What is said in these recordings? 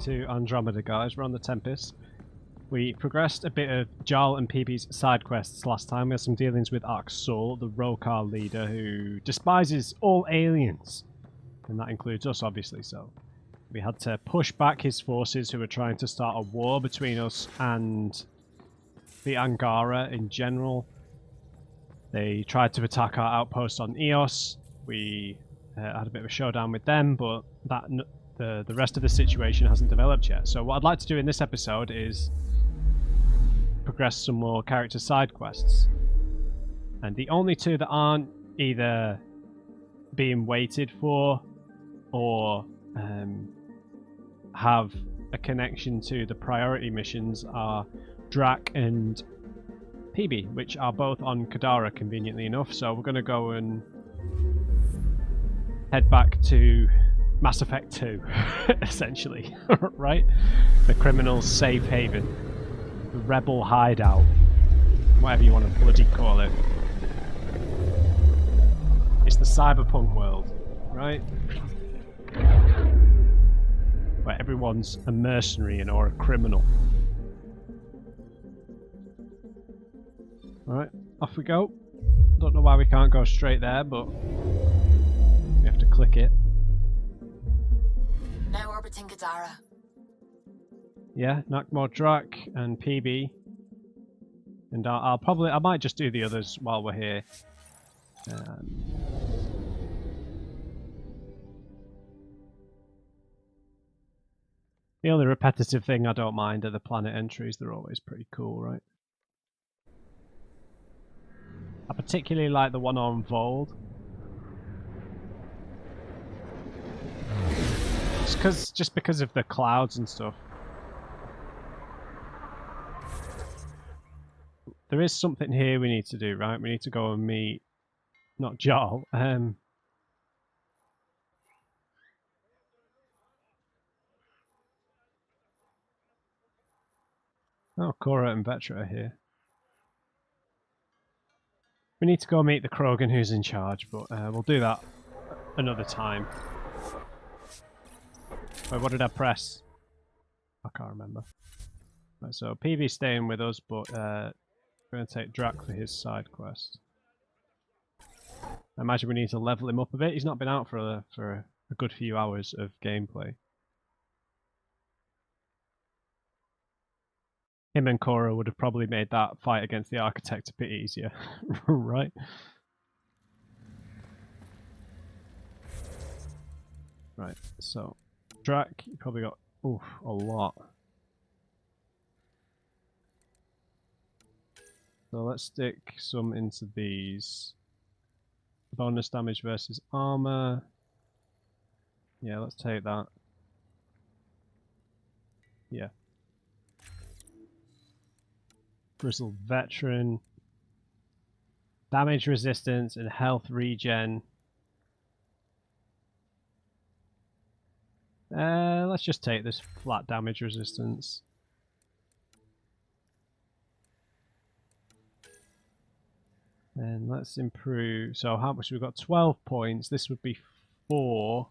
to Andromeda, guys. We're on the Tempest. We progressed a bit of Jarl and PB's side quests last time. We had some dealings with Arxul, the Rokar leader, who despises all aliens. And that includes us, obviously, so... We had to push back his forces who were trying to start a war between us and the Angara in general. They tried to attack our outpost on Eos. We had a bit of a showdown with them, but the rest of the situation hasn't developed yet. So what I'd like to do in this episode is progress some more character side quests. And the only two that aren't either being waited for or have a connection to the priority missions are Drac and PB, which are both on Kadara, conveniently enough. So we're going to go and head back to Mass Effect 2, essentially, right? The criminal's safe haven, the rebel hideout, whatever you want to bloody call it. It's the cyberpunk world, right? Where everyone's a mercenary or a criminal. Alright, off we go. Don't know why we can't go straight there, but we have to click it. Now orbiting Kadara. Yeah, Nakmor Drac and PB. And I might just do the others while we're here. The only repetitive thing I don't mind are the planet entries. They're always pretty cool, right? I particularly like the one on Vold. Just because of the clouds and stuff. There is something here we need to do, right? We need to go and meet... Not Jarl. Oh, Cora and Vetra are here. We need to go meet the Krogan who's in charge, but we'll do that another time. Wait, what did I press? I can't remember. Right, so PV's staying with us, but we're going to take Drac for his side quest. I imagine we need to level him up a bit. He's not been out for a good few hours of gameplay. Him and Cora would have probably made that fight against the Architect a bit easier, right? Right, so Drac, you probably got a lot. So let's stick some into these. Bonus damage versus armor. Yeah, let's take that. Yeah. Grizzled Veteran. Damage resistance and health regen. Let's just take this flat damage resistance. And let's improve. So how much? We've got 12 points. This would be 4.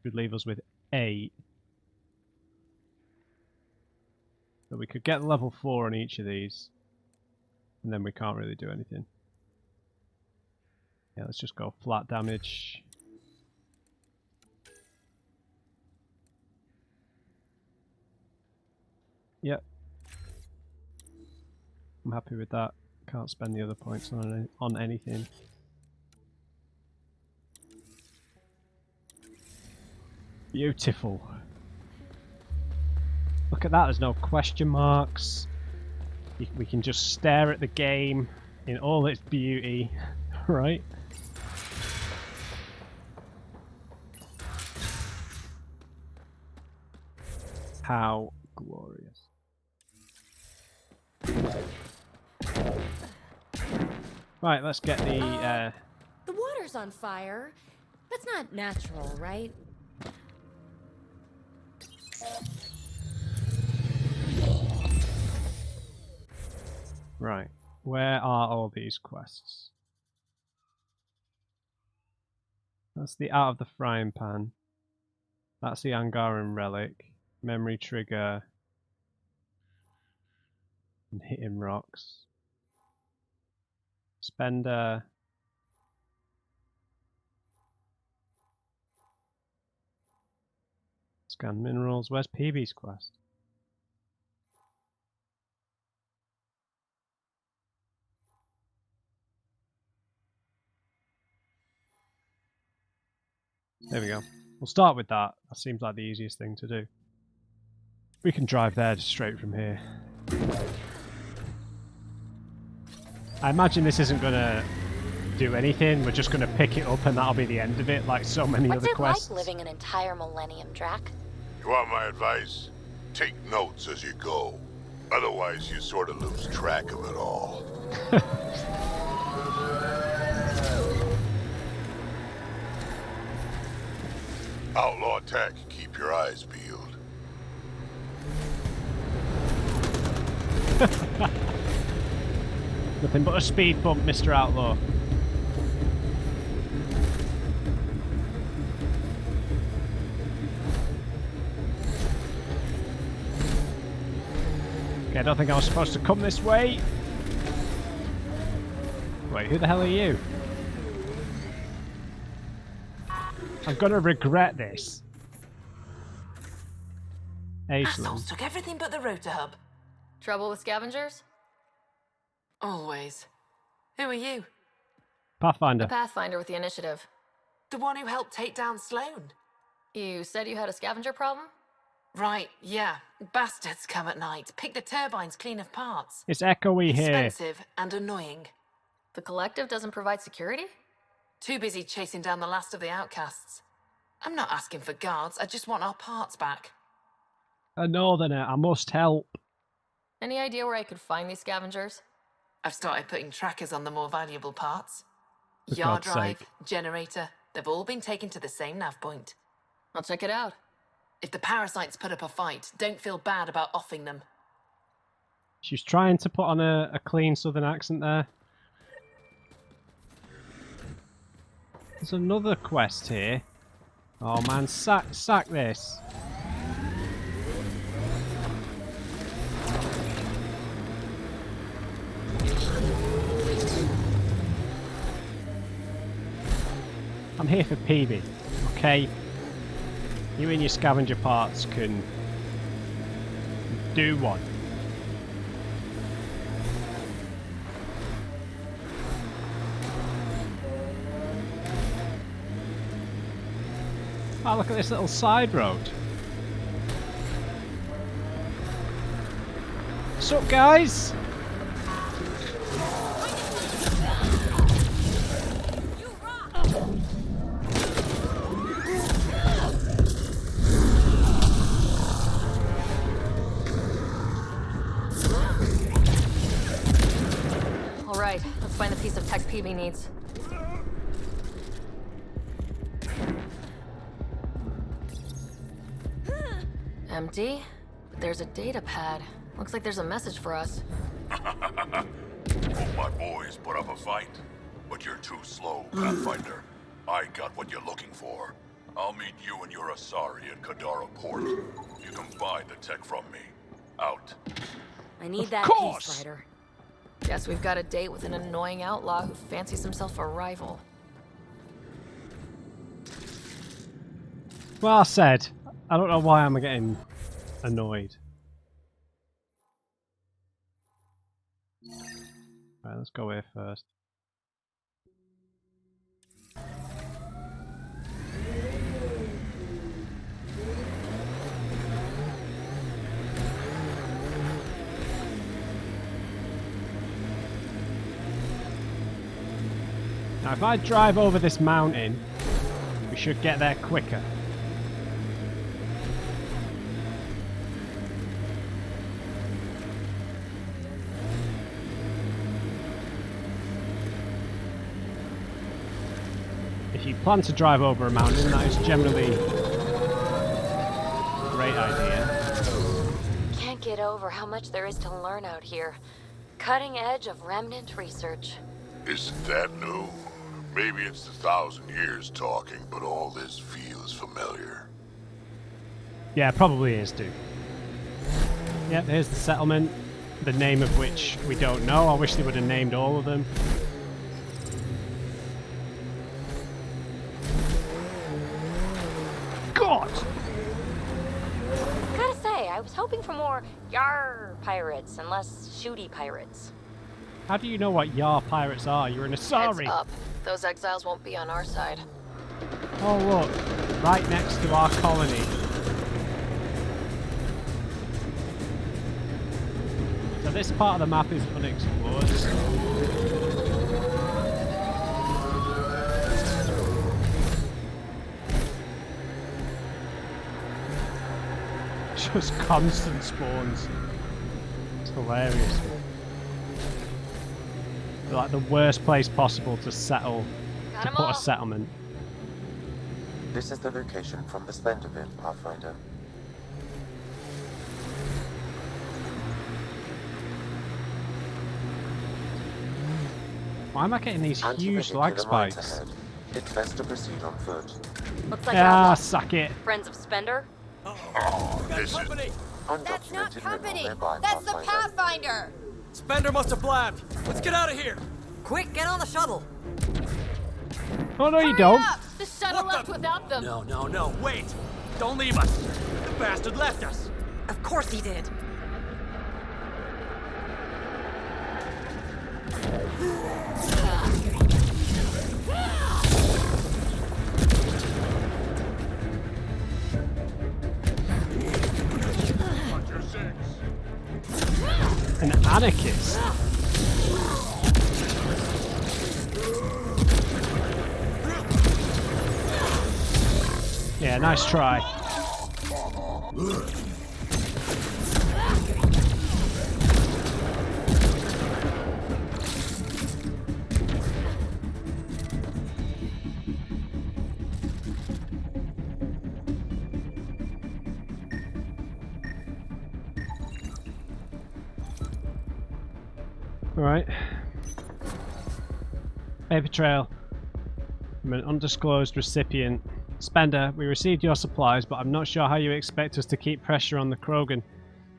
Would leave us with 8. So we could get level 4 on each of these. And then we can't really do anything. Yeah, let's just go flat damage. Yep. I'm happy with that. Can't spend the other points on anything. Beautiful. Look at that, there's no question marks. We can just stare at the game in all its beauty, right? How glorious. Right, let's get the The water's on fire. That's not natural, right? Right, where are all these quests? That's the Out of the Frying Pan. That's the Angaran Relic. Memory trigger. And hitting rocks. Spender. Scan minerals. Where's PB's quest? There we go. We'll start with that. That seems like the easiest thing to do. We can drive there just straight from here. I imagine this isn't going to do anything. We're just going to pick it up and that'll be the end of it, like so many other quests. What's it like living an entire millennium, Drac? You want my advice? Take notes as you go. Otherwise, you sort of lose track of it all. Outlaw tech, keep your eyes peeled. Nothing but a speed bump, Mr. Outlaw. Okay, I don't think I was supposed to come this way. Wait, who the hell are you? I'm gonna regret this. Assholes took everything but the rotor hub. Trouble with scavengers? Always. Who are you? Pathfinder. A Pathfinder with the initiative. The one who helped take down Sloane? You said you had a scavenger problem? Right, yeah. Bastards come at night, pick the turbines clean of parts. It's echoey here. Expensive and annoying. The collective doesn't provide security? Too busy chasing down the last of the outcasts. I'm not asking for guards, I just want our parts back. A northerner, I must help. Any idea where I could find these scavengers? I've started putting trackers on the more valuable parts. For Yard God's drive, sake. generator, they've all been taken to the same nav point. I'll check it out. If the parasites put up a fight, don't feel bad about offing them. She's trying to put on a clean southern accent there. There's another quest here. Oh man, sack this. I'm here for PB, okay? You and your scavenger parts can do one. Oh, look at this little side road. What's up, guys? All right, let's find the piece of tech PB needs. Empty, but there's a data pad. Looks like there's a message for us. Hope my boys put up a fight. But you're too slow, Pathfinder. I got what you're looking for. I'll meet you and your Asari at Kadara Port. You can buy the tech from me. Out. I need that course. piece, Ryder. Guess we've got a date with an annoying outlaw who fancies himself a rival. Well said. I don't know why I'm getting annoyed. Right, let's go here first. Now if I drive over this mountain, we should get there quicker. If you plan to drive over a mountain, that is generally a great idea. Can't get over how much there is to learn out here. Cutting edge of remnant research. Isn't that new? Maybe it's 1,000 years talking, but all this feels familiar. Yeah, probably is, dude. Yep, here's the settlement, the name of which we don't know. I wish they would have named all of them. God! Gotta say, I was hoping for more yar pirates and less shooty pirates. How do you know what Yar pirates are? You're an Asari! Heads up. Those exiles won't be on our side. Oh look, right next to our colony. So this part of the map is unexplored. Just constant spawns. It's hilarious. They're like the worst place possible to settle, to put a settlement. This is the location from the Slenderville, Pathfinder. Why am I getting these huge lag spikes? It's best to proceed on foot. Looks like Ah, suck it. friends of Spender. Oh, this is... That's not Undocumented company! mineral nearby, That's the Pathfinder. Pathfinder! Spender must have blabbed. Let's get out of here. Quick, get on the shuttle! Oh no, you don't. The shuttle left without them. No, wait. Don't leave us. The bastard left us. Of course he did. An anarchist. Yeah, nice try. Alright. Paper trail. I'm an undisclosed recipient. Spender, we received your supplies, but I'm not sure how you expect us to keep pressure on the Krogan.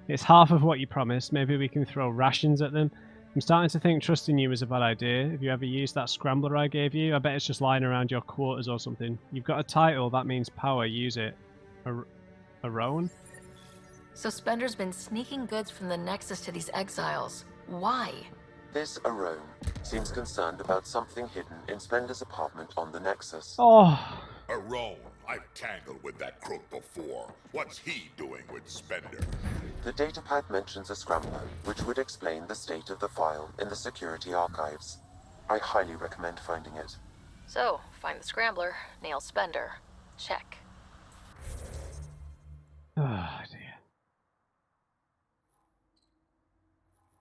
It's half of what you promised. Maybe we can throw rations at them. I'm starting to think trusting you is a bad idea. Have you ever used that scrambler I gave you? I bet it's just lying around your quarters or something. You've got a title, that means power. Use it. A Roan? So Spender's been sneaking goods from the Nexus to these exiles. Why? This Arone seems concerned about something hidden in Spender's apartment on the Nexus. Oh, Arone, I've tangled with that crook before. What's he doing with Spender? The datapad mentions a scrambler, which would explain the state of the file in the security archives. I highly recommend finding it. So, find the scrambler, nail Spender. Check. oh dear.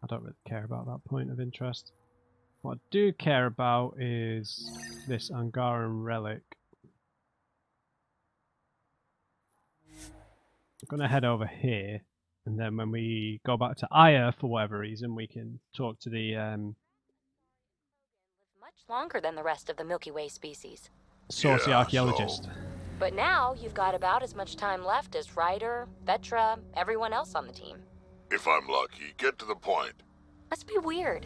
I don't really care about that point of interest. What I do care about is this Angaran relic. I'm going to head over here, and then when we go back to Aya, for whatever reason, we can talk to the Much longer than the rest of the Milky Way species. saucy Yeah, archaeologist. so- But now you've got about as much time left as Ryder, Vetra, everyone else on the team. If I'm lucky, get to the point. Must be weird.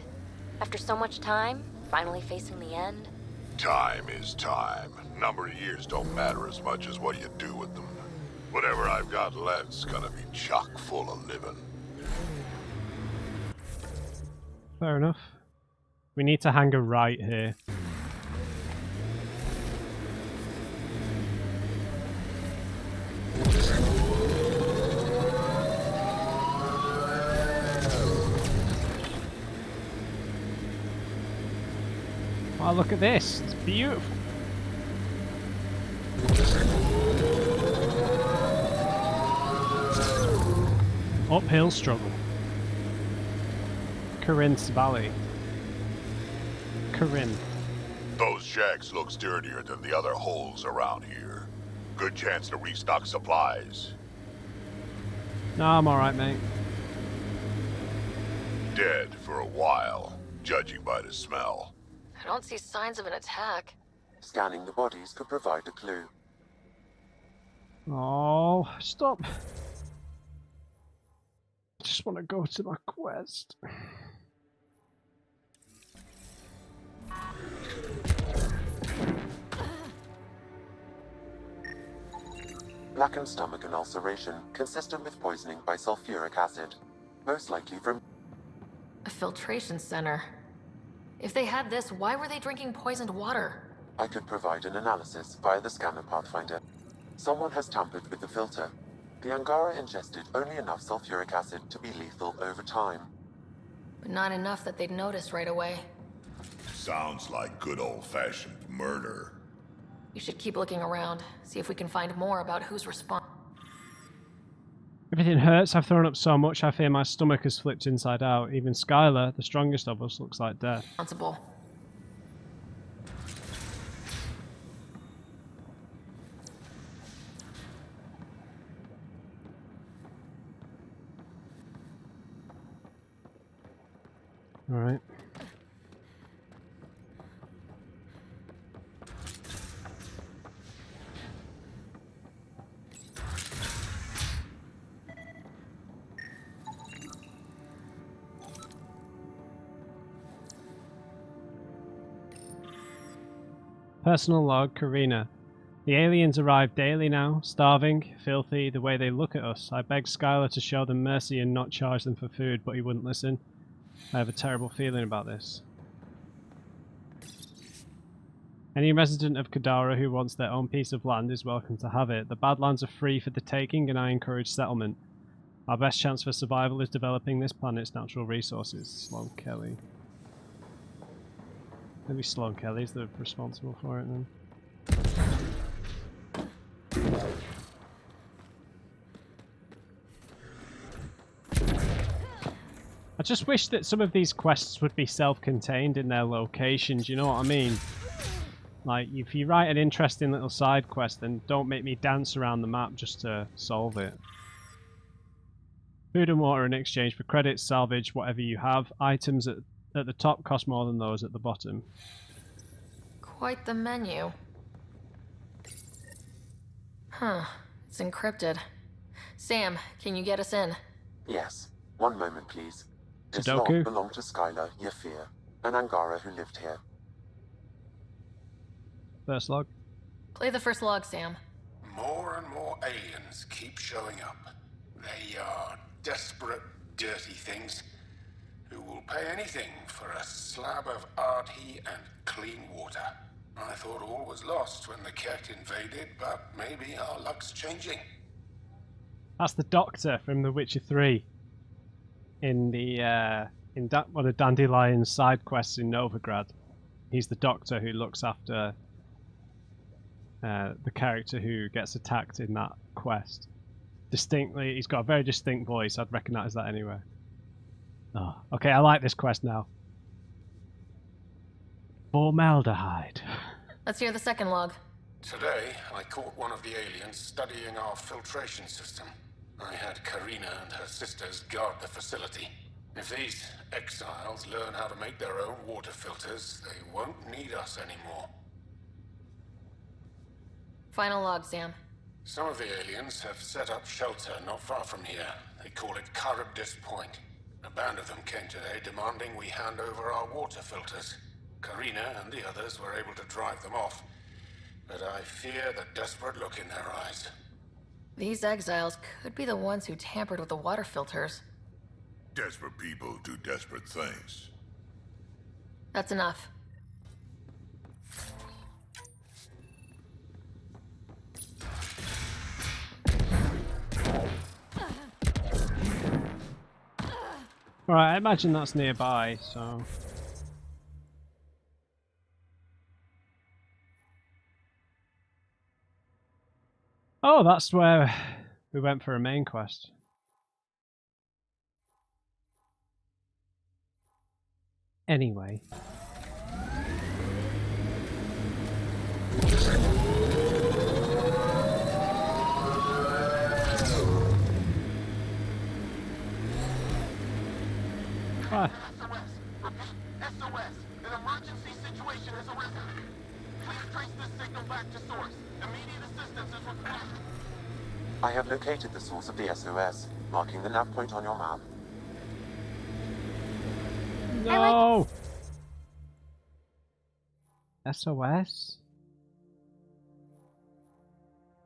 After so much time, finally facing the end. Time is time. Number of years don't matter as much as what you do with them. Whatever I've got left's gonna be chock full of living. Fair enough. We need to hang a right here. Oh, look at this. It's beautiful. Uphill struggle. Corinth's Valley. Corinth. Those shacks look sturdier than the other holes around here. Good chance to restock supplies. No, I'm alright, mate. Dead for a while, judging by the smell. I don't see signs of an attack. Scanning the bodies could provide a clue. Oh, stop. I just want to go to my quest. Blackened stomach and ulceration, consistent with poisoning by sulfuric acid. Most likely from... A filtration center. If they had this, why were they drinking poisoned water? I could provide an analysis via the scanner, Pathfinder. Someone has tampered with the filter. The Angara ingested only enough sulfuric acid to be lethal over time. But not enough that they'd notice right away. Sounds like good old-fashioned murder. We should keep looking around, see if we can find more about who's responsible. Everything hurts. I've thrown up so much I fear my stomach has flipped inside out. Even Skylar, the strongest of us, looks like death. Alright. Personal log, Karina. The aliens arrive daily now, starving, filthy, the way they look at us. I begged Skylar to show them mercy and not charge them for food, but he wouldn't listen. I have a terrible feeling about this. Any resident of Kadara who wants their own piece of land is welcome to have it. The Badlands are free for the taking and I encourage settlement. Our best chance for survival is developing this planet's natural resources. Sloan Kelly. Maybe Sloan Kelly's the responsible for it then. I just wish that some of these quests would be self-contained in their locations, you know what I mean? Like, if you write an interesting little side quest, then don't make me dance around the map just to solve it. Food and water in exchange for credits, salvage, whatever you have. Items at the top cost more than those at the bottom. Quite the menu. Huh. It's encrypted. Sam, can you get us in? Yes. One moment, please. This Sudoku? log belonged to Skylar Yafir, an Angara who lived here. First log. Play the first log, Sam. More and more aliens keep showing up. They are desperate, dirty things who will pay anything for a slab of arty and clean water. I thought all was lost when the Ket invaded, but maybe our luck's changing. That's the Doctor from The Witcher 3. In one of Dandelion's side quests in Novigrad. He's the Doctor who looks after the character who gets attacked in that quest. Distinctly, he's got a very distinct voice. I'd recognise that anywhere. Oh, okay, I like this quest now. Formaldehyde. Let's hear the second log. Today, I caught one of the aliens studying our filtration system. I had Karina and her sisters guard the facility. If these exiles learn how to make their own water filters, they won't need us anymore. Final log, Sam. Some of the aliens have set up shelter not far from here. They call it Charybdis Point. A band of them came today demanding we hand over our water filters. Karina and the others were able to drive them off, but I fear the desperate look in their eyes. These exiles could be the ones who tampered with the water filters. Desperate people do desperate things. That's enough. Alright, I imagine that's nearby, so... Oh, that's where we went for a main quest. Anyway. Ah. SOS! An emergency situation has arisen. Please trace this signal back to source. Immediate assistance is required. I have located the source of the SOS, marking the nav point on your map. No! SOS?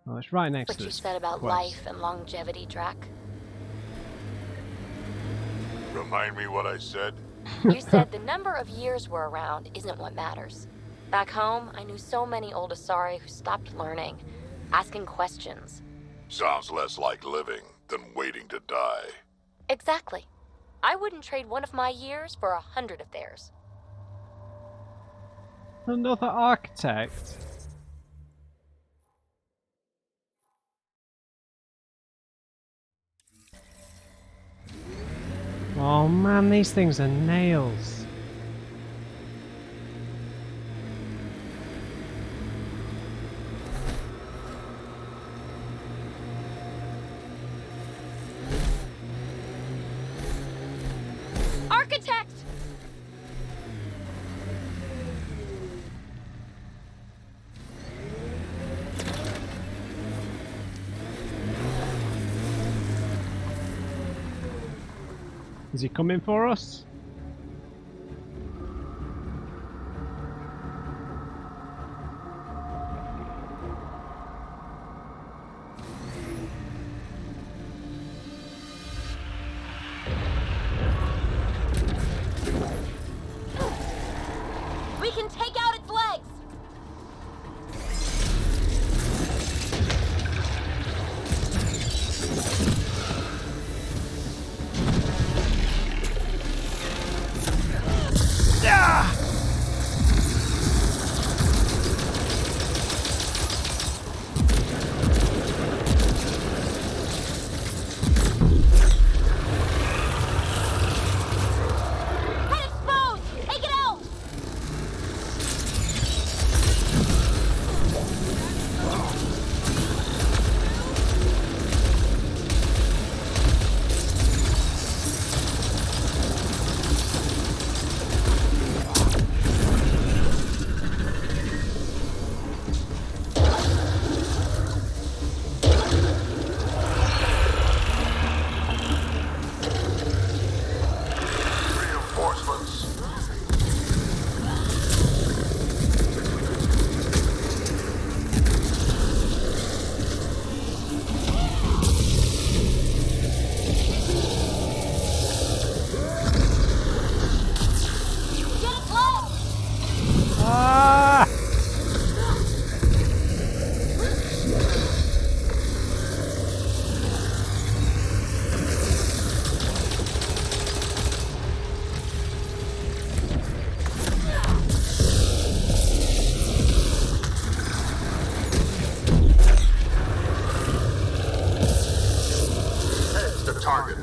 Oh, it's right next What to you this said about quest. life and longevity, Drac. Remind me what I said? You said the number of years we're around isn't what matters. Back home, I knew so many old Asari who stopped learning, asking questions. Sounds less like living than waiting to die. Exactly. I wouldn't trade one of my years for 100 of theirs. Another architect? Oh man, these things are nails. Architect! Is he coming for us? We can take out its legs! Head exposed! Take it out! Reinforcements. Get its legs! Ah! Heads to target.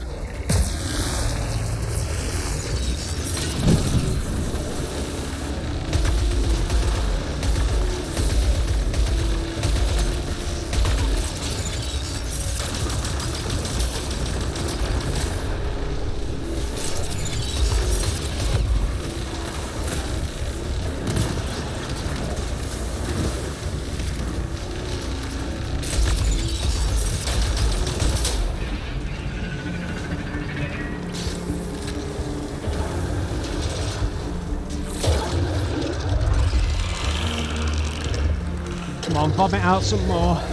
Come on, vomit out some more. Made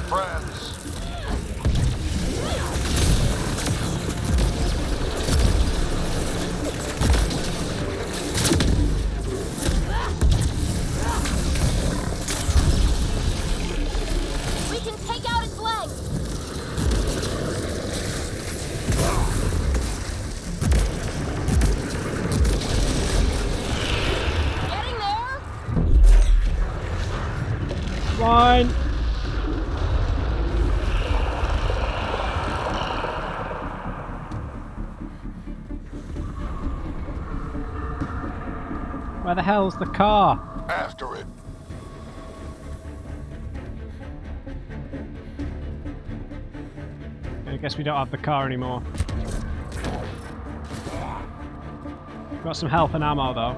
friends. We can take out its legs! Getting there? Fine. Where the hell's the car? After it. I guess we don't have the car anymore. Got some health and ammo though.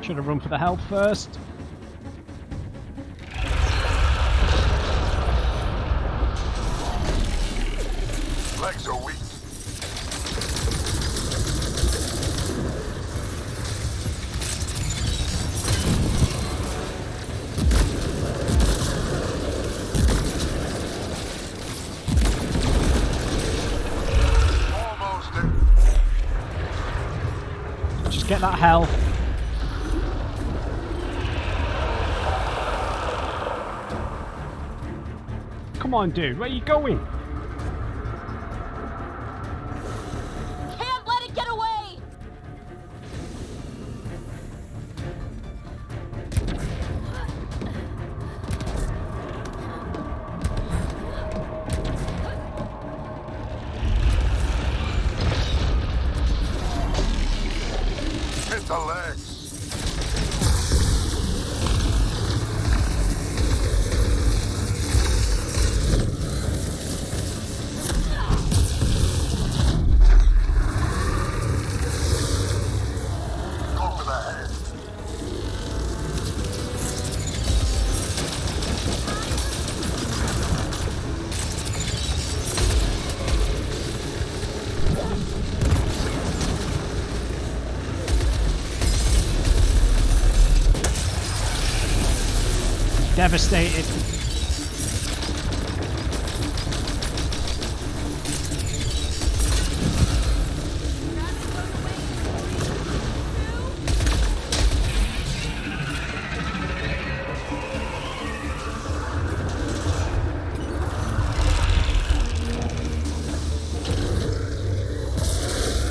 Should have run for the health first. get that health. Come on, dude. Where are you going? Can't let it get away! Hit the legs. Go for the head. Devastated.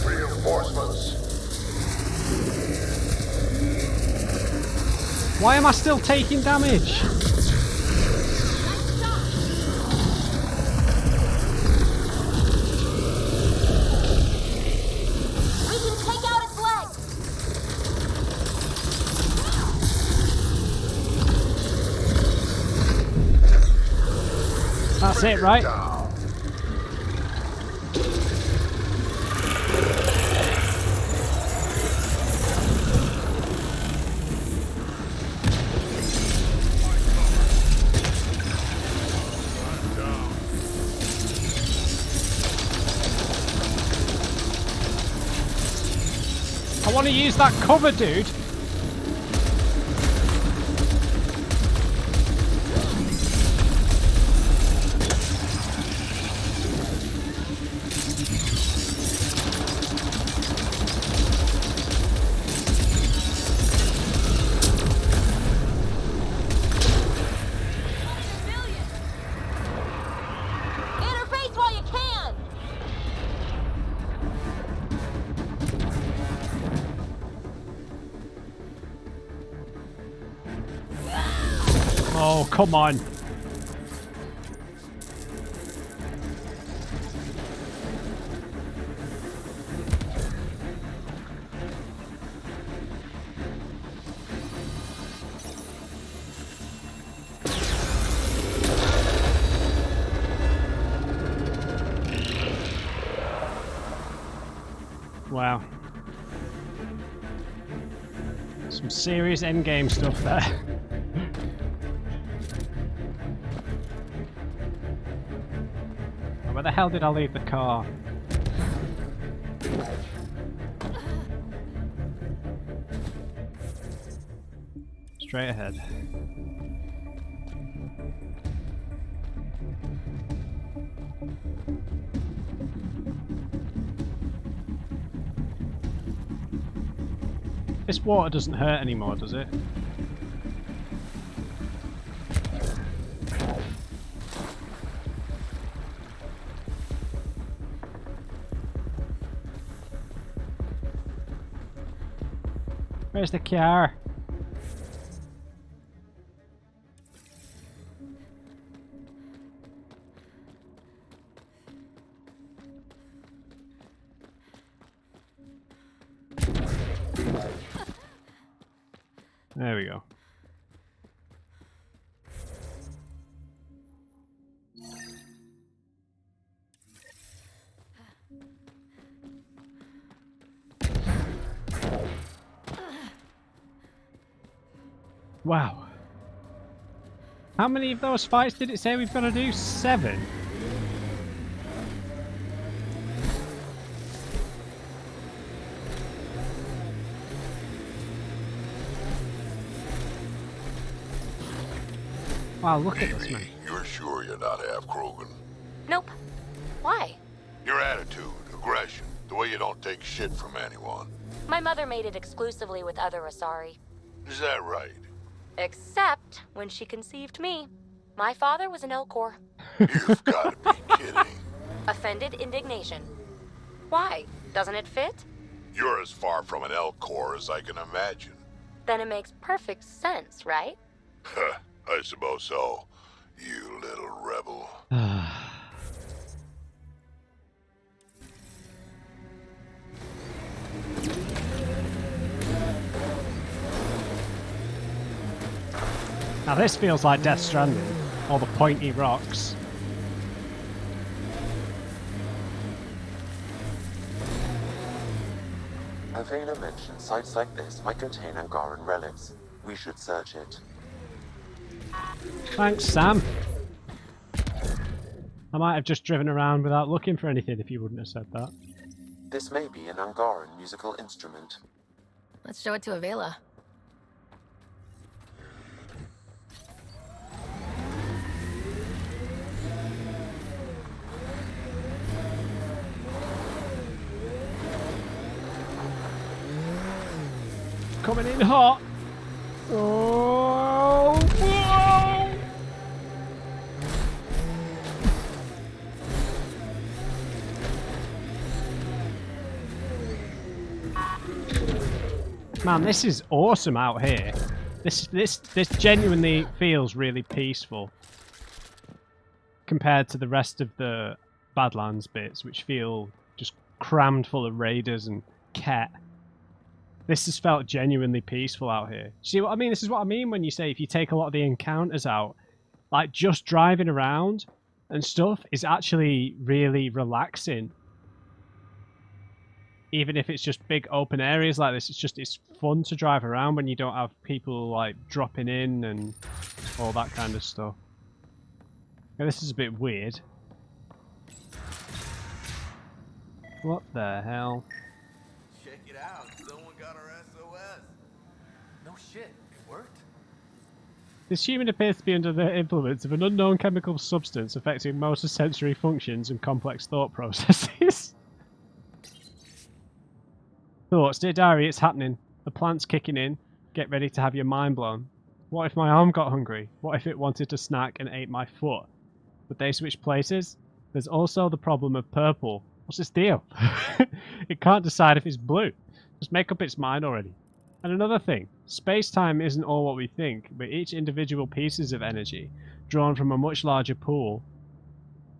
Reinforcements. Why am I still taking damage? We can take out its legs! That's it, right? Down. I want to use that cover, dude. Interface while you can! Oh, come on. Wow. Some serious endgame stuff there. Where the hell did I leave the car? Straight ahead. This water doesn't hurt anymore, does it? Where's the car? There we go. Wow. How many of those fights did it say we've got to do? 7? Wow, look at this, man. You're sure you're not half Krogan? Nope. Why? Your attitude, aggression, The way you don't take shit from anyone. My mother made it exclusively with other Asari. Is that right? Except when she conceived me. My father was an Elcor. You've got to be kidding. Offended indignation. Why? Doesn't it fit? You're as far from an Elcor as I can imagine. Then it makes perfect sense, right? I suppose so. You little rebel. Now this feels like Death Stranding. All the pointy rocks. Avena mentioned sites like this might contain Angaran relics. We should search it. Thanks, Sam. I might have just driven around without looking for anything if you wouldn't have said that. This may be an Angaran musical instrument. Let's show it to Avela. Coming in hot. Oh, whoa. Man, this is awesome out here. This genuinely feels really peaceful compared to the rest of the Badlands bits, which feel just crammed full of raiders and cat. This has felt genuinely peaceful out here. See what I mean? This is what I mean when you say if you take a lot of the encounters out, like just driving around and stuff is actually really relaxing. Even if it's just big open areas like this, it's fun to drive around when you don't have people like dropping in and all that kind of stuff. Now, this is a bit weird. What the hell? Check it out. Someone got our SOS. No shit, it worked. This human appears to be under the influence of an unknown chemical substance affecting motor sensory functions and complex thought processes. Thoughts, dear diary, it's happening. The plant's kicking in. Get ready to have your mind blown. What if my arm got hungry? What if it wanted to snack and ate my foot? Would they switch places? There's also the problem of purple. What's this deal? It can't decide if it's blue. Just make up its mind already. And another thing, space-time isn't all what we think, but each individual pieces of energy, drawn from a much larger pool,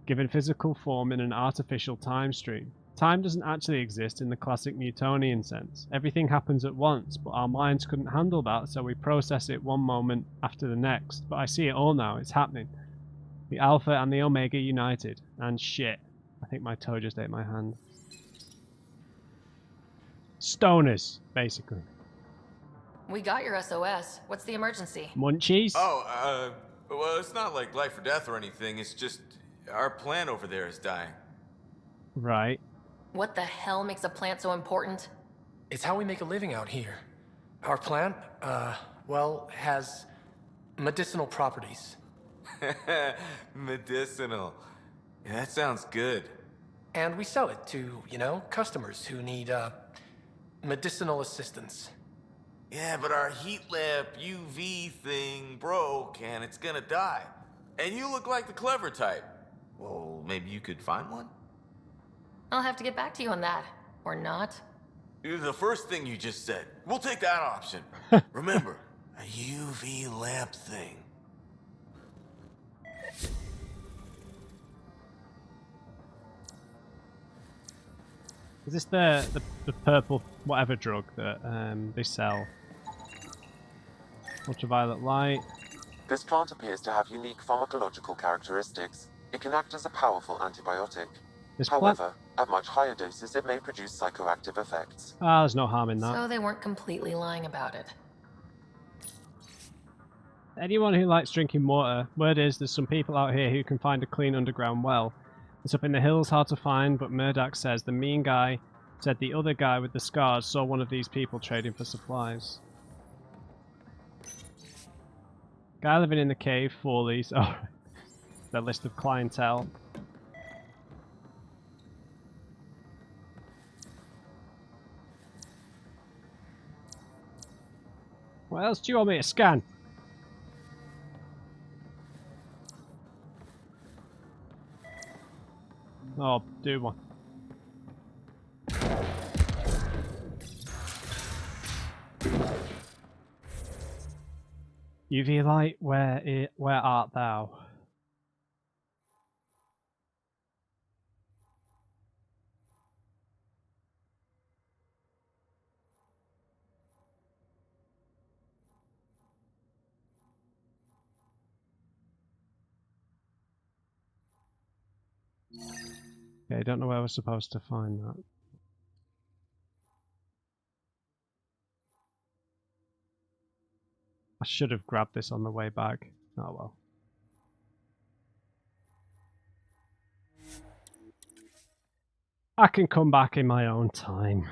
given physical form in an artificial time stream. Time doesn't actually exist in the classic Newtonian sense. Everything happens at once, but our minds couldn't handle that, so we process it one moment after the next. But I see it all now, it's happening. The Alpha and the Omega united. And shit. I think my toe just ate my hand. Stoners, basically. We got your SOS. What's the emergency? Munchies? Oh, well, it's not like life or death or anything. It's just our plant over there is dying. Right. What the hell makes a plant so important? It's how we make a living out here. Our plant, well, has medicinal properties. Medicinal. Yeah, that sounds good. And we sell it to, customers who need, medicinal assistance. Yeah, but our heat lamp UV thing broke and it's gonna die. And you look like the clever type. Well, maybe you could find one? I'll have to get back to you on that. Or not. The first thing you just said. We'll take that option. Remember, a UV lamp thing. Is this the purple whatever drug that they sell? Ultraviolet light. This plant appears to have unique pharmacological characteristics. It can act as a powerful antibiotic. However, at much higher doses, it may produce psychoactive effects. Ah, there's no harm in that. So they weren't completely lying about it. Anyone who likes drinking water, word is there's some people out here who can find a clean underground well. It's up in the hills, hard to find, but Murdoch says the mean guy said the other guy with the scars saw one of these people trading for supplies. Guy living in the cave, Forleys. Oh, the list of clientele. What else do you want me to scan? Oh, do one. UV light, where art thou? Okay, I don't know where we're supposed to find that. I should have grabbed this on the way back. Oh well. I can come back in my own time.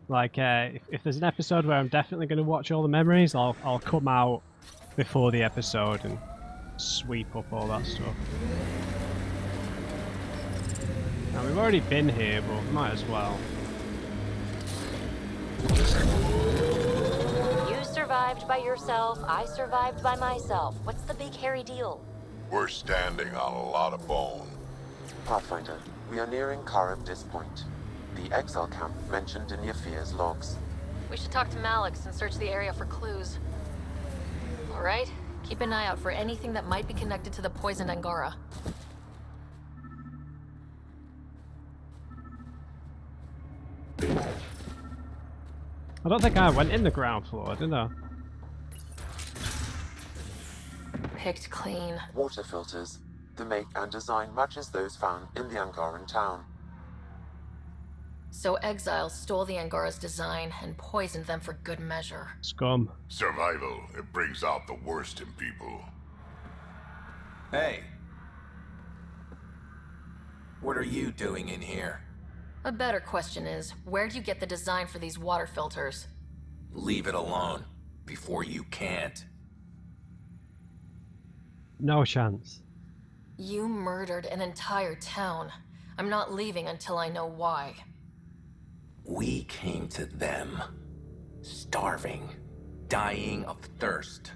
Like, if there's an episode where I'm definitely going to watch all the memories, I'll come out before the episode and sweep up all that stuff. Now, we've already been here, but we might as well. You survived by yourself, I survived by myself. What's the big hairy deal? We're standing on a lot of bone. Pathfinder, we are nearing Karabdis Point, the exile camp mentioned in Yafir's logs. We should talk to Malix and search the area for clues. All right, keep an eye out for anything that might be connected to the poisoned Angara. I don't think I went in the ground floor, did I? Picked clean. Water filters. The make and design matches those found in the Angaran town. So exiles stole the Angara's design and poisoned them for good measure. Scum. Survival, it brings out the worst in people. Hey. What are you doing in here? A better question is, where do you get the design for these water filters? Leave it alone, before you can't. No chance. You murdered an entire town. I'm not leaving until I know why. We came to them, starving, dying of thirst.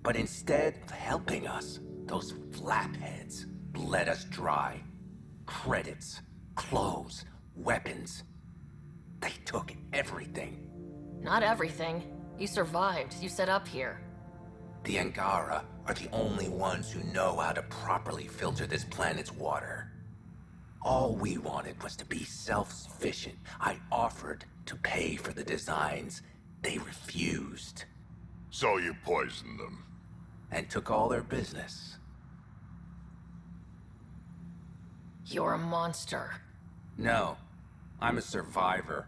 But instead of helping us, those flapheads bled us dry. Credits, clothes, weapons. They took everything. Not everything. You survived. You set up here. The Angara are the only ones who know how to properly filter this planet's water. All we wanted was to be self-sufficient. I offered to pay for the designs. They refused. So you poisoned them. And took all their business. You're a monster. No, I'm a survivor.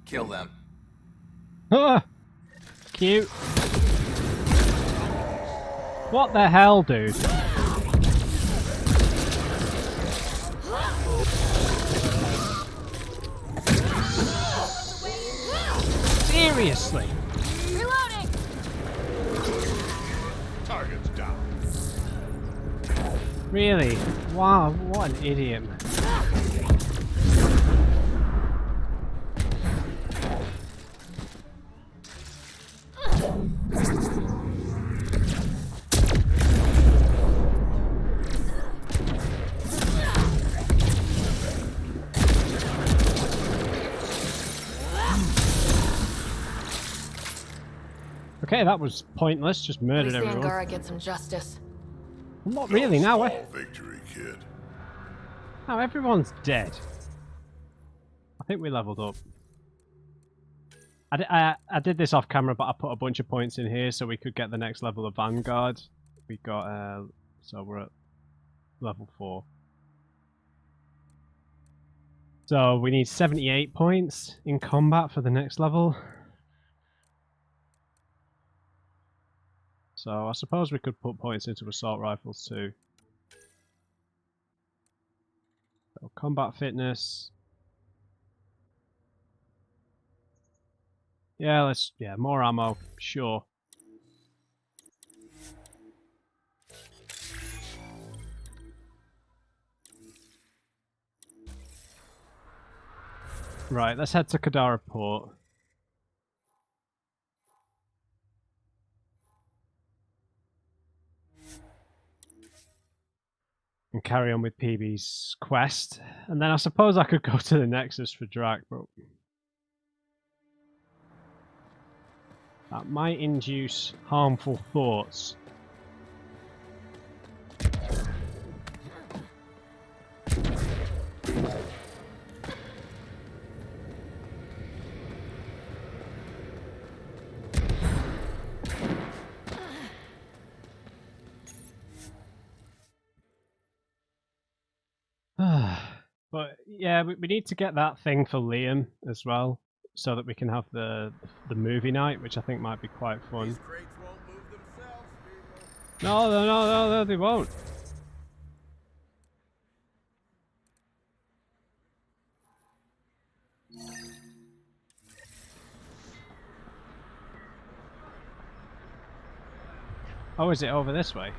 Kill them. Ah! Cute. What the hell, dude? Seriously? Reloading! Target's down. Really? Wow, what an idiot. Okay, that was pointless. Just murdered At least everyone. the Angara get some justice. Well, not really now. Victory, kid. Now everyone's dead. I think we leveled up. I did this off camera, but I put a bunch of points in here so we could get the next level of Vanguard. We got so we're at level 4. So we need 78 points in combat for the next level. So I suppose we could put points into assault rifles too. So combat fitness. Yeah, more ammo, sure. Right, let's head to Kadara Port. And carry on with PB's quest. And then I suppose I could go to the Nexus for Drac, but that might induce harmful thoughts. But yeah, we need to get that thing for Liam as well, so that we can have the movie night, which I think might be quite fun. No, they won't. Oh, is it over this way?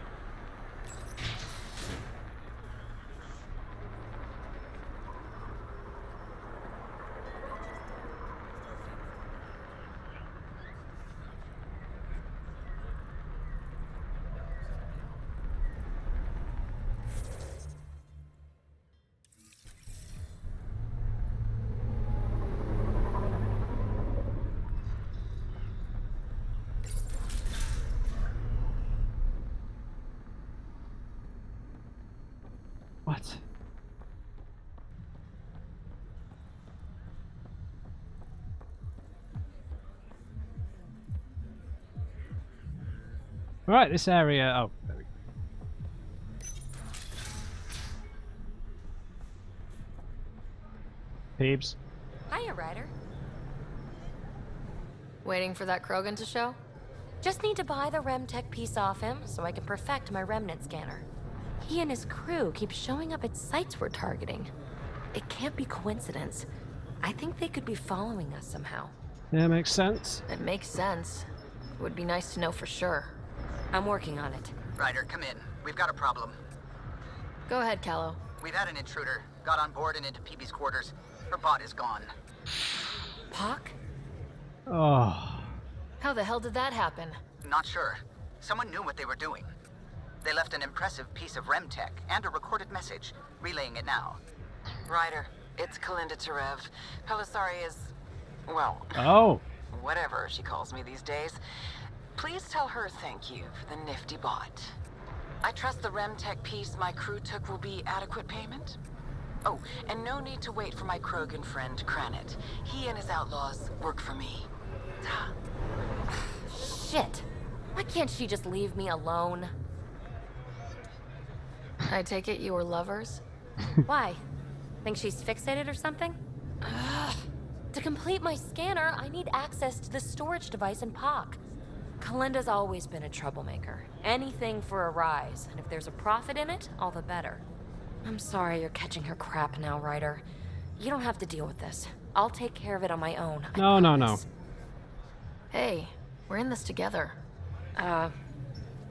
What? Right, this area. Oh, there we go. Peebs. Hiya, Ryder. Waiting for that Krogan to show? Just need to buy the Remtech piece off him so I can perfect my remnant scanner. He and his crew keep showing up at sites we're targeting. It can't be coincidence. I think they could be following us somehow. Yeah, makes sense. It makes sense. Would be nice to know for sure. I'm working on it. Ryder, come in. We've got a problem. Go ahead, Callow. We've had an intruder. Got on board and into PB's quarters. Her bot is gone. Pock? Oh. How the hell did that happen? Not sure. Someone knew what they were doing. They left an impressive piece of Remtech and a recorded message, relaying it now. Ryder, it's Kalinda Tarev. Pelisari is, well, Oh. whatever she calls me these days. Please tell her thank you for the nifty bot. I trust the Remtech piece my crew took will be adequate payment. Oh, and no need to wait for my Krogan friend, Kranit. He and his outlaws work for me. Shit. Why can't she just leave me alone? I take it you were lovers? Why? Think she's fixated or something? Ugh. To complete my scanner, I need access to the storage device in POC. Kalinda's always been a troublemaker. Anything for a rise, and if there's a profit in it, all the better. I'm sorry you're catching her crap now, Ryder. You don't have to deal with this. I'll take care of it on my own. No. Hey, we're in this together.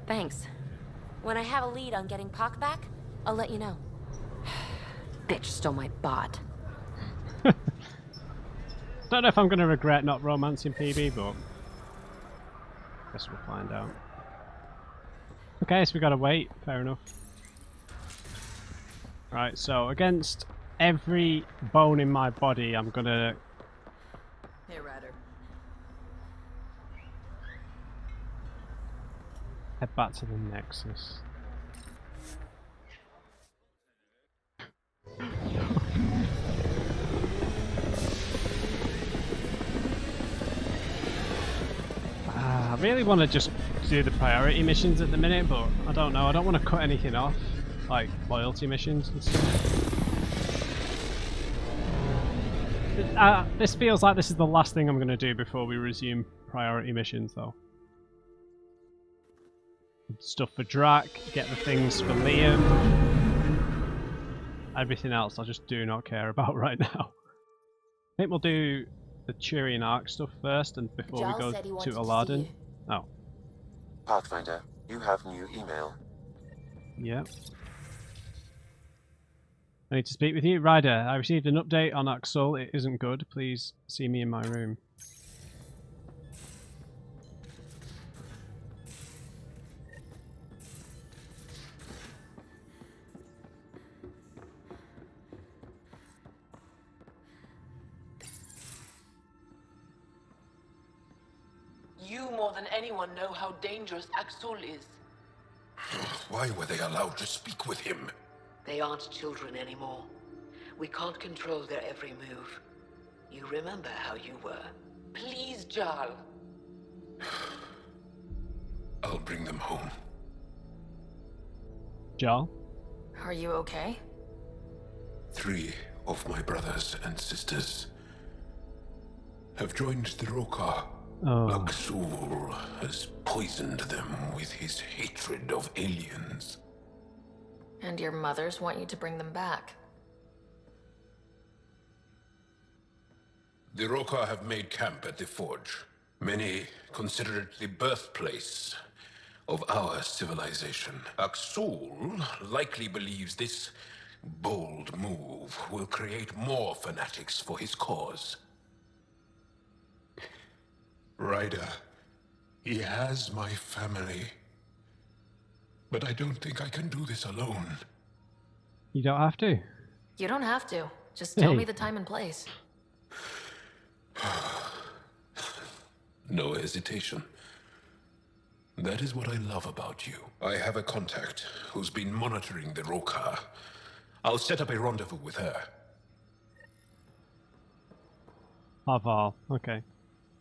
Thanks. When I have a lead on getting POC back, I'll let you know. Bitch stole my bot. Don't know if I'm going to regret not romancing PB, but guess we'll find out. Okay, so we gotta wait. Fair enough. Right, so against every bone in my body, I'm gonna... Hey, Ryder. head back to the Nexus. I really want to just do the priority missions at the minute, but I don't know. I don't want to cut anything off, like loyalty missions and stuff. This feels like this is the last thing I'm going to do before we resume priority missions, though. Stuff for Drac, get the things for Liam. Everything else I just do not care about right now. I think we'll do the Turian Arc stuff first, and before we go to Aladdin. Oh. Pathfinder, you have new email. Yep. I need to speak with you. Ryder, I received an update on Axel. It isn't good. Please see me in my room. You more than anyone know how dangerous Axel is. Why were they allowed to speak with him? They aren't children anymore. We can't control their every move. You remember how you were. Please, Jarl. I'll bring them home. Jarl? Are you okay? 3 of my brothers and sisters have joined the Rokar. Oh. Axul has poisoned them with his hatred of aliens. And your mothers want you to bring them back. The Rokar have made camp at the Forge. Many consider it the birthplace of our civilization. Axul likely believes this bold move will create more fanatics for his cause. Ryder, he has my family. But I don't think I can do this alone. You don't have to. You don't have to. Just tell me the time and place. No hesitation. That is what I love about you. I have a contact who's been monitoring the Rokar. I'll set up a rendezvous with her. Haval. Okay.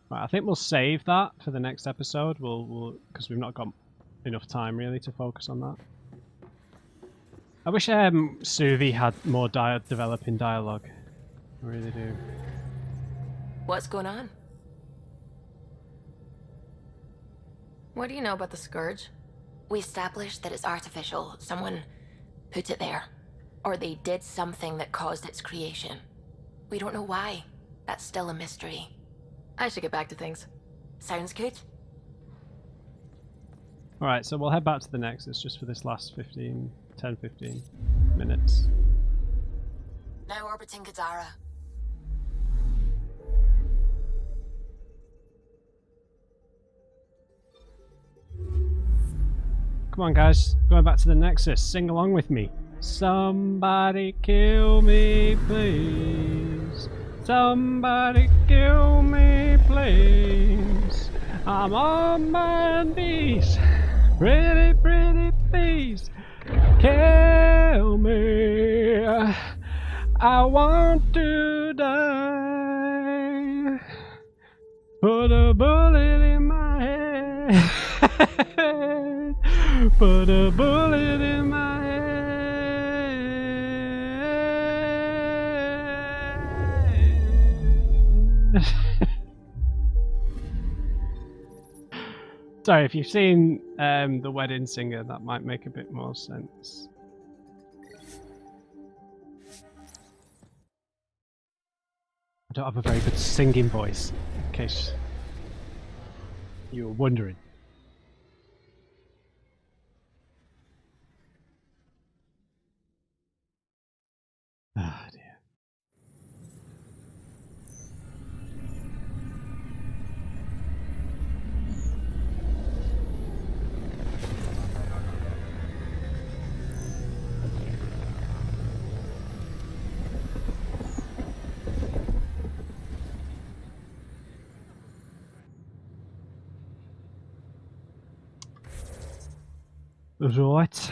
Right, I think we'll save that for the next episode. We'll because we've not got enough time really to focus on that. I wish Suvi had more developing dialogue. I really do. What's going on? What do you know about the Scourge? We established that it's artificial. Someone put it there. Or they did something that caused its creation. We don't know why. That's still a mystery. I should get back to things. Sounds good. Alright, so we'll head back to the Nexus just for this last 10-15 minutes. Now orbiting Kadara. Come on guys, going back to the Nexus, sing along with me. Somebody kill me please. Somebody kill me please. I'm on my knees. Pretty, pretty please. Kill me. I want to die. Put a bullet in my head. Put a bullet in my head. Sorry, if you've seen The Wedding Singer, that might make a bit more sense. I don't have a very good singing voice, in case you were wondering. Ah, dear. Right.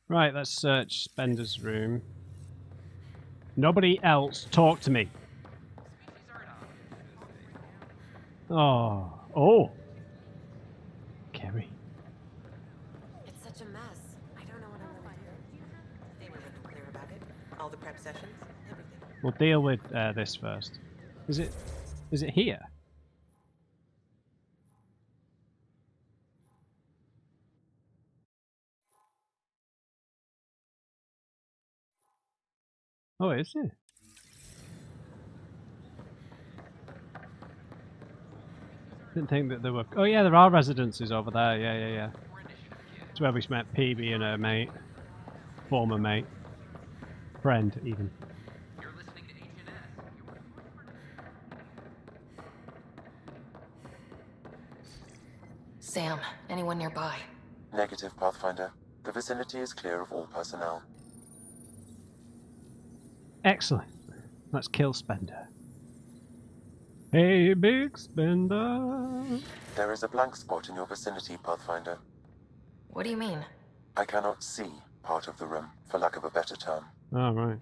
Right, let's search Spender's room. Nobody else talk to me. Oh. Oh. Kerry. It's such a mess. I don't know what I'm gonna do. They were really clear about it. All the prep sessions, everything. We'll deal with this first. Is it here? Oh, is it? Didn't think that there were... Oh yeah, there are residences over there. Yeah. It's where we met PB and her mate. Former mate. Friend, even. Sam, anyone nearby? Negative, Pathfinder. The vicinity is clear of all personnel. Excellent. Let's kill Spender. Hey, Big Spender. There is a blank spot in your vicinity, Pathfinder. What do you mean? I cannot see part of the room, for lack of a better term. Oh, right.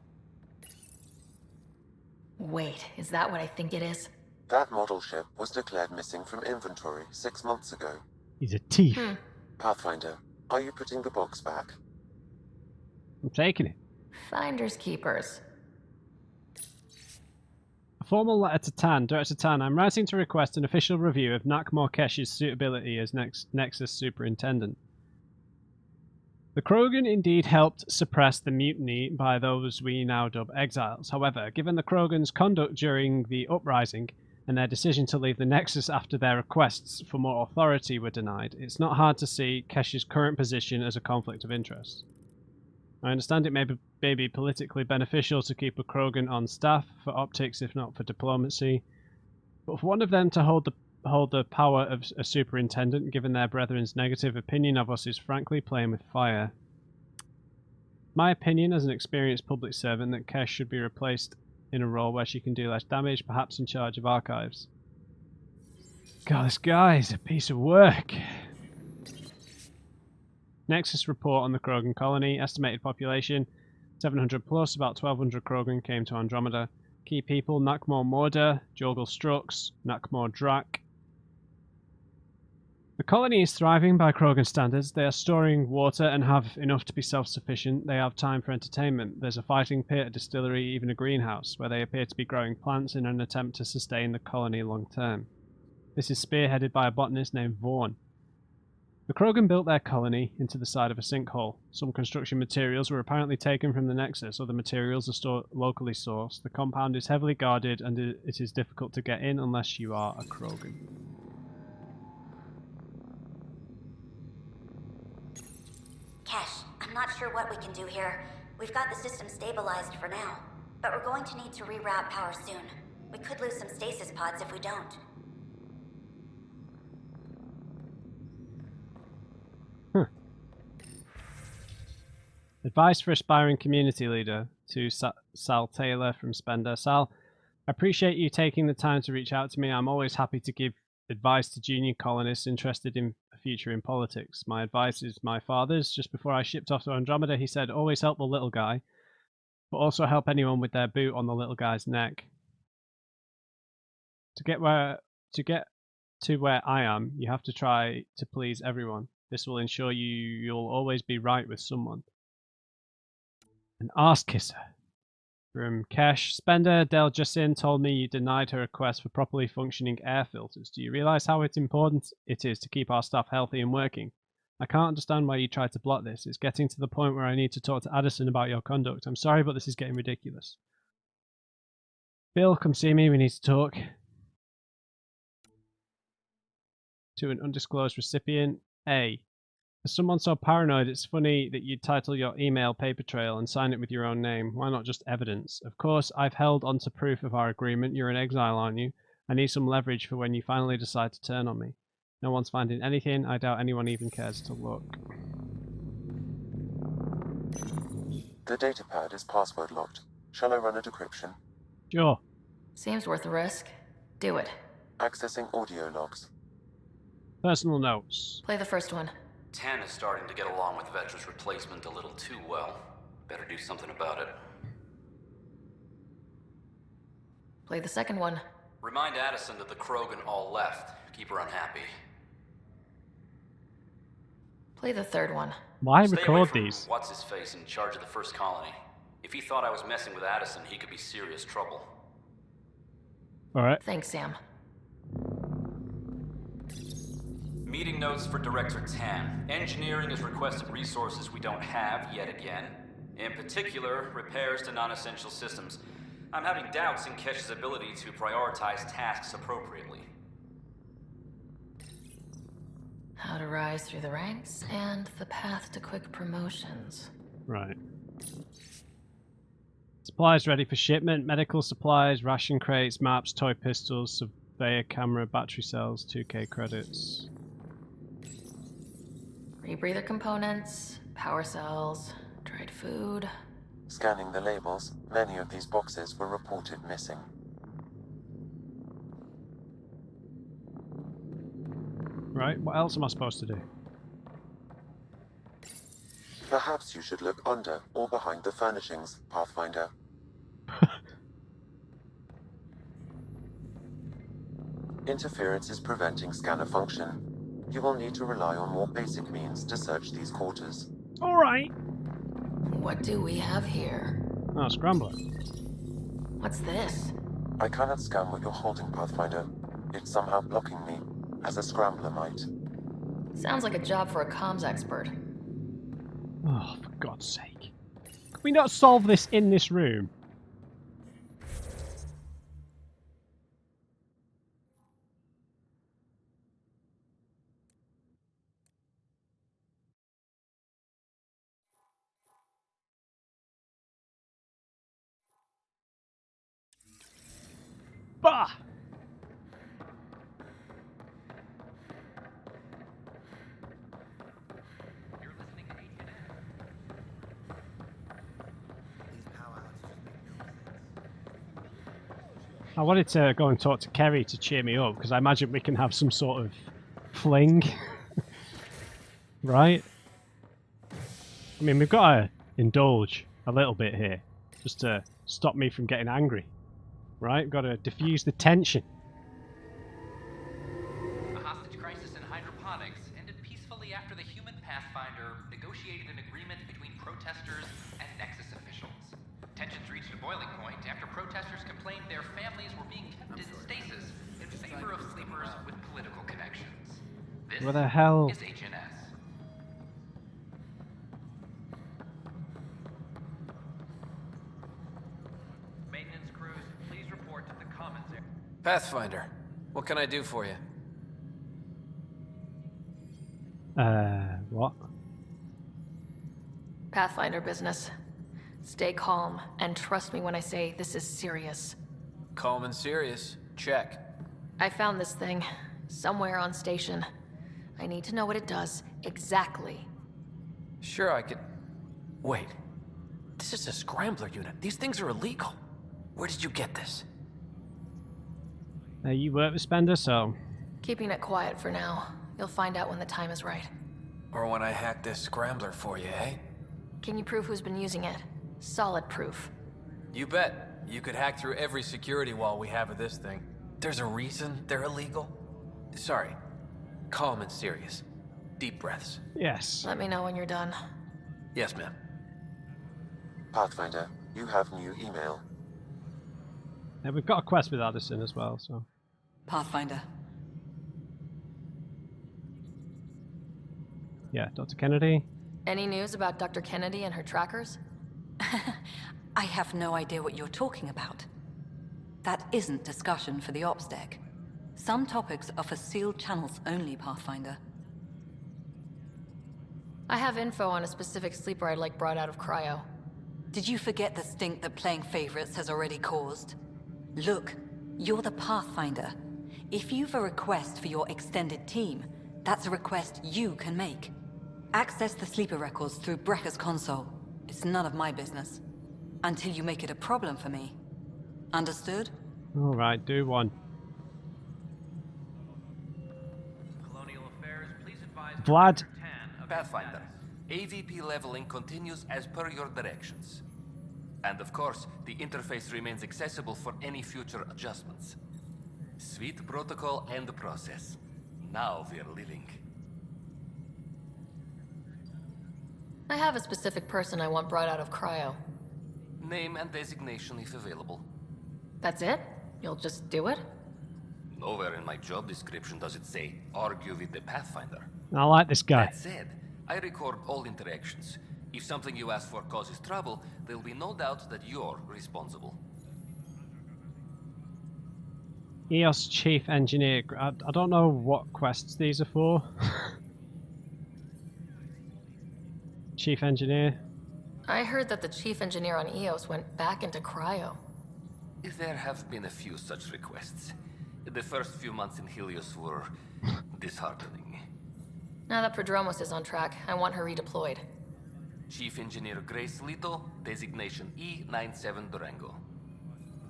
Wait, is that what I think it is? That model ship was declared missing from inventory 6 months ago. He's a thief. Pathfinder, are you putting the box back? I'm taking it. Finders keepers. A formal letter to Tan. Director Tan, I'm writing to request an official review of Nak Morkesh's suitability as Nexus Superintendent. The Krogan indeed helped suppress the mutiny by those we now dub exiles. However, given the Krogan's conduct during the uprising and their decision to leave the Nexus after their requests for more authority were denied, it's not hard to see Kesh's current position as a conflict of interest. I understand it may be politically beneficial to keep a Krogan on staff for optics, if not for diplomacy, but for one of them to hold the power of a superintendent, given their brethren's negative opinion of us, is frankly playing with fire. My opinion as an experienced public servant that Kesh should be replaced in a role where she can do less damage, perhaps in charge of archives. God, this guy's a piece of work. Nexus report on the Krogan colony. Estimated population 700 plus, about 1200 Krogan came to Andromeda. Key people: Nakmor Morda, Jorgul Strux, Nakmor Drak. The colony is thriving by Krogan standards. They are storing water and have enough to be self-sufficient. They have time for entertainment. There's a fighting pit, a distillery, even a greenhouse, where they appear to be growing plants in an attempt to sustain the colony long term. This is spearheaded by a botanist named Vaughn. The Krogan built their colony into the side of a sinkhole. Some construction materials were apparently taken from the Nexus. Other materials are locally sourced. The compound is heavily guarded and it is difficult to get in unless you are a Krogan. Kesh, I'm not sure what we can do here. We've got the system stabilized for now, but we're going to need to reroute power soon. We could lose some stasis pods if we don't. Advice for aspiring community leader to Sal Taylor from Spender. Sal, I appreciate you taking the time to reach out to me. I'm always happy to give advice to junior colonists interested in a future in politics. My advice is my father's. Just before I shipped off to Andromeda, he said, always help the little guy, but also help anyone with their boot on the little guy's neck. To get to where I am, you have to try to please everyone. This will ensure you'll always be right with someone. An arse kisser. From Kesh. Spender, Del Justin told me you denied her request for properly functioning air filters. Do you realise how important it is to keep our staff healthy and working? I can't understand why you tried to block this. It's getting to the point where I need to talk to Addison about your conduct. I'm sorry, but this is getting ridiculous. Bill, come see me. We need to talk. To an undisclosed recipient. A. As someone so paranoid, it's funny that you title your email Paper Trail and sign it with your own name. Why not just evidence? Of course, I've held onto proof of our agreement. You're in exile, aren't you? I need some leverage for when you finally decide to turn on me. No one's finding anything. I doubt anyone even cares to look. The datapad is password locked. Shall I run a decryption? Sure. Seems worth a risk. Do it. Accessing audio logs. Personal notes. Play the first one. Tan is starting to get along with Vetra's replacement a little too well. Better do something about it. Play the second one. Remind Addison that the Krogan all left. Keep her unhappy. Play the third one. Why Stay record away from these? What's-his-face in charge of the first colony. If he thought I was messing with Addison, he could be serious trouble. Alright. Thanks, Sam. Meeting notes for Director Tan. Engineering has requested resources we don't have yet again. In particular, repairs to non-essential systems. I'm having doubts in Kesh's ability to prioritize tasks appropriately. how to rise through the ranks, and the path to quick promotions. Right. Supplies ready for shipment. Medical supplies, ration crates, maps, toy pistols, surveyor camera, battery cells, 2k credits. Rebreather components, power cells, dried food. Scanning the labels, many of these boxes were reported missing. Right, what else am I supposed to do? Perhaps you should look under or behind the furnishings, Pathfinder. Interference is preventing scanner function. You will need to rely on more basic means to search these quarters. Alright. What do we have here? Oh, scrambler. What's this? I cannot scan what you're holding, Pathfinder. It's somehow blocking me, as a scrambler might. Sounds like a job for a comms expert. Oh, for God's sake. Can we not solve this in this room? Bah! I wanted to go and talk to Kerry to cheer me up, because I imagine we can have some sort of fling. Right? I mean, we've got to indulge a little bit here, just to stop me from getting angry. Right? We've got to diffuse the tension. A hostage crisis in hydroponics ended peacefully after the human Pathfinder negotiated an agreement between protesters and Nexus officials. Tensions reached a boiling point after protesters complained their families were being kept in stasis in favor of sleepers with political connections. This What the hell? is HNS. Maintenance crews, please report to the commons area. Pathfinder, what can I do for you? What? Pathfinder business. Stay calm, and trust me when I say this is serious. Calm and serious. Check. I found this thing somewhere on station. I need to know what it does exactly. Sure, I could... Wait. This is a scrambler unit. These things are illegal. Where did you get this? You work with Spender, so... Keeping it quiet for now. You'll find out when the time is right. Or when I hack this scrambler for you, eh? Can you prove who's been using it? Solid proof. You bet. You could hack through every security wall we have of this thing. There's a reason they're illegal. Sorry. Calm and serious. Deep breaths. Yes. Let me know when you're done. Yes, ma'am. Pathfinder, you have new email. Yeah, we've got a quest with Addison as well, so... Pathfinder. Yeah, Dr. Kennedy. Any news about Dr. Kennedy and her trackers? I have no idea what you're talking about. That isn't discussion for the ops deck. Some topics are for sealed channels only, Pathfinder. I have info on a specific sleeper I'd like brought out of cryo. Did you forget the stink that playing favorites has already caused? Look, you're the Pathfinder. If you've a request for your extended team, that's a request you can make. Access the sleeper records through Brekker's console. It's none of my business. Until you make it a problem for me. Understood? Alright, do one. Colonial Affairs, please advise Vlad. Pathfinder, AVP leveling continues as per your directions. And of course, the interface remains accessible for any future adjustments. Sweet protocol and process. Now we're living. I have a specific person I want brought out of cryo. Name and designation if available. That's it? You'll just do it? Nowhere in my job description does it say, argue with the Pathfinder. I like this guy. That said, I record all interactions. If something you ask for causes trouble, there'll be no doubt that you're responsible. EOS Chief Engineer. I don't know what quests these are for. Chief Engineer. I heard that the chief engineer on Eos went back into cryo. There have been a few such requests. The first few months in Helios were disheartening. Now that Prodromos is on track, I want her redeployed. Chief Engineer Grace Lito, designation E97 Durango.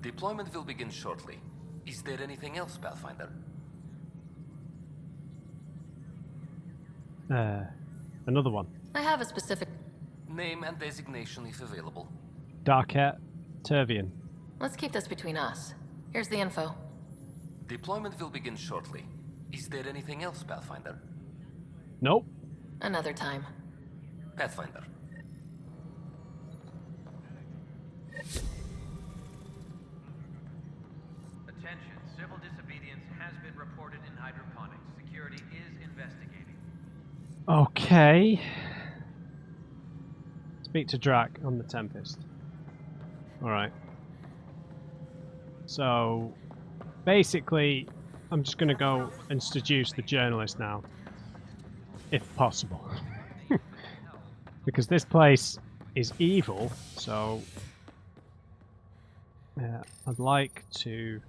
Deployment will begin shortly. Is there anything else, Pathfinder? Another one. I have a specific... Name and designation if available. Darket Tervian. Let's keep this between us. Here's the info. Deployment will begin shortly. Is there anything else, Pathfinder? Nope. Another time. Pathfinder. Attention, civil disobedience has been reported in hydroponics. Security is investigating. Okay. Speak to Drac on the Tempest. Alright. So, basically, I'm just going to go and seduce the journalist now. If possible. Because this place is evil, so... I'd like to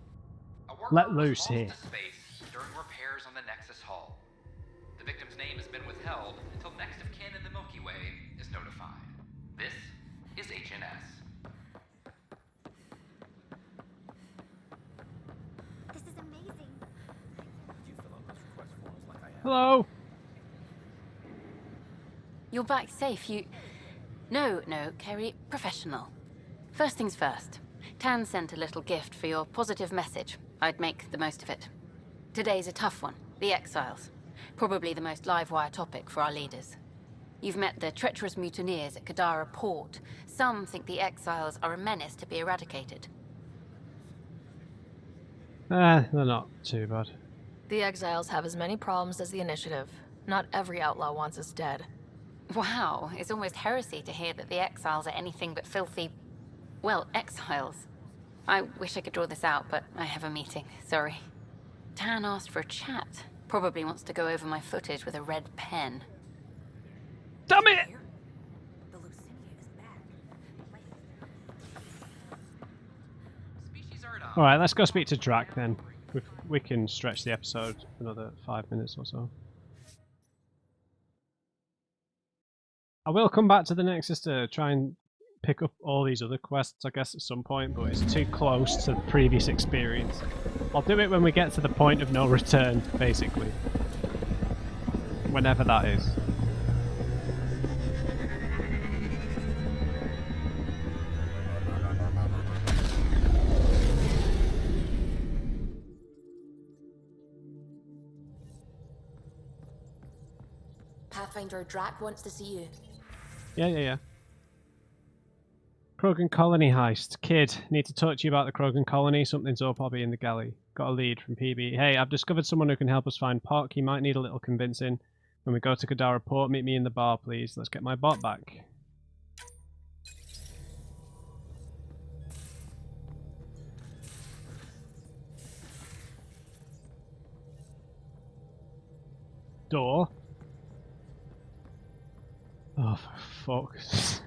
let loose here. During repairs on the Nexus Hull. The victim's name has been withheld until next of kin in the Milky Way is notified. This is HNS. This is amazing. Hello. You're back safe. No, Kerry, professional. First things first. Tan sent a little gift for your positive message. I'd make the most of it. Today's a tough one. The Exiles. Probably the most live-wire topic for our leaders. You've met the treacherous mutineers at Kadara Port. Some think the Exiles are a menace to be eradicated. They're not too bad. The Exiles have as many problems as the Initiative. Not every outlaw wants us dead. Wow, it's almost heresy to hear that the Exiles are anything but filthy... well, exiles. I wish I could draw this out, but I have a meeting. Sorry. Tan asked for a chat. Probably wants to go over my footage with a red pen. Damn it! Alright, let's go speak to Drac then. We can stretch the episode another 5 minutes or so. I will come back to the Nexus to try and pick up all these other quests, I guess, at some point, but it's too close to the previous experience. I'll do it when we get to the point of no return, basically. Whenever that is. Pathfinder, Drac wants to see you. Yeah. Krogan colony heist. Kid, need to talk to you about the Krogan colony. Something's up, I'll be in the galley. Got a lead from PB. Hey, I've discovered someone who can help us find Pock. He might need a little convincing. When we go to Kadara Port, meet me in the bar, please. Let's get my bot back. Door. Oh, for fuck's...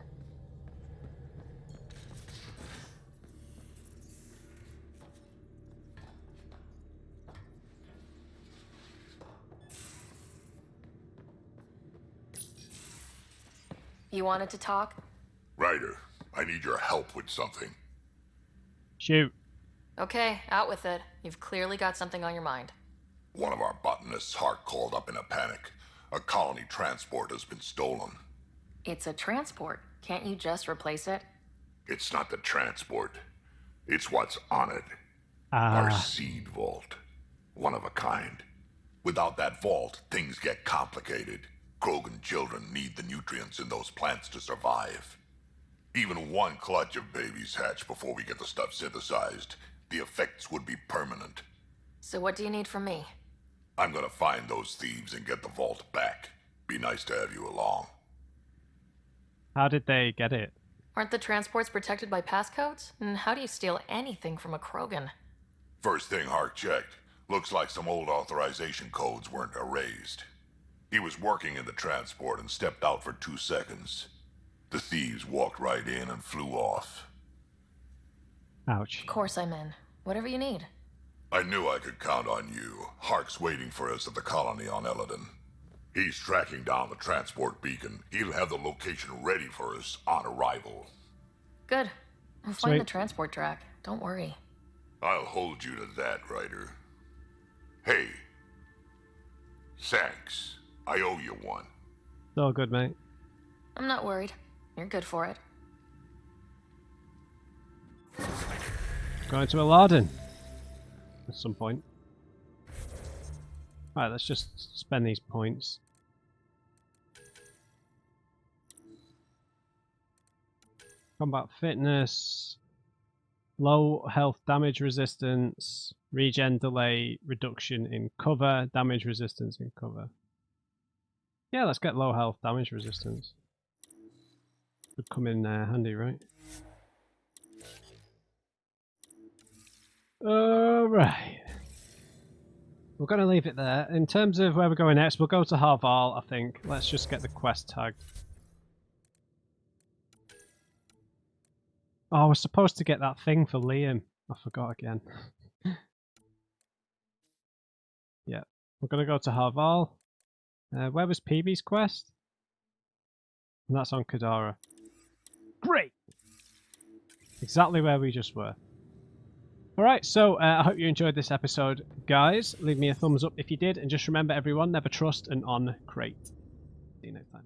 You wanted to talk? Ryder, I need your help with something. Shoot. Okay, out with it. You've clearly got something on your mind. One of our botanists' heart called up in a panic. A colony transport has been stolen. It's a transport. Can't you just replace it? It's not the transport. It's what's on it. Our seed vault. One of a kind. Without that vault, things get complicated. Krogan children need the nutrients in those plants to survive. Even one clutch of babies hatch before we get the stuff synthesized. The effects would be permanent. So what do you need from me? I'm gonna find those thieves and get the vault back. Be nice to have you along. How did they get it? Aren't the transports protected by passcodes? And how do you steal anything from a Krogan? First thing Hark checked. Looks like some old authorization codes weren't erased. He was working in the transport and stepped out for 2 seconds. The thieves walked right in and flew off. Ouch. Of course I'm in. Whatever you need. I knew I could count on you. Hark's waiting for us at the colony on Eladon. He's tracking down the transport beacon. He'll have the location ready for us on arrival. Good. We'll Sweet. find the transport track. Don't worry. I'll hold you to that, Ryder. Hey. Thanks. I owe you one. It's all good, mate. I'm not worried. You're good for it. Going to Aladdin at some point. Right, let's just spend these points. Combat fitness, low health damage resistance, regen delay, reduction in cover, damage resistance in cover. Yeah, let's get low health damage resistance. Would come in handy, right? Alright. We're going to leave it there. In terms of where we're going next, we'll go to Harval, I think. Let's just get the quest tagged. Oh, we're supposed to get that thing for Liam. I forgot again. Yeah. We're going to go to Harval. Where was PB's quest? And that's on Kadara. Great! Exactly where we just were. Alright, so I hope you enjoyed this episode, guys. Leave me a thumbs up if you did, and just remember everyone, never trust an on crate. See you next time.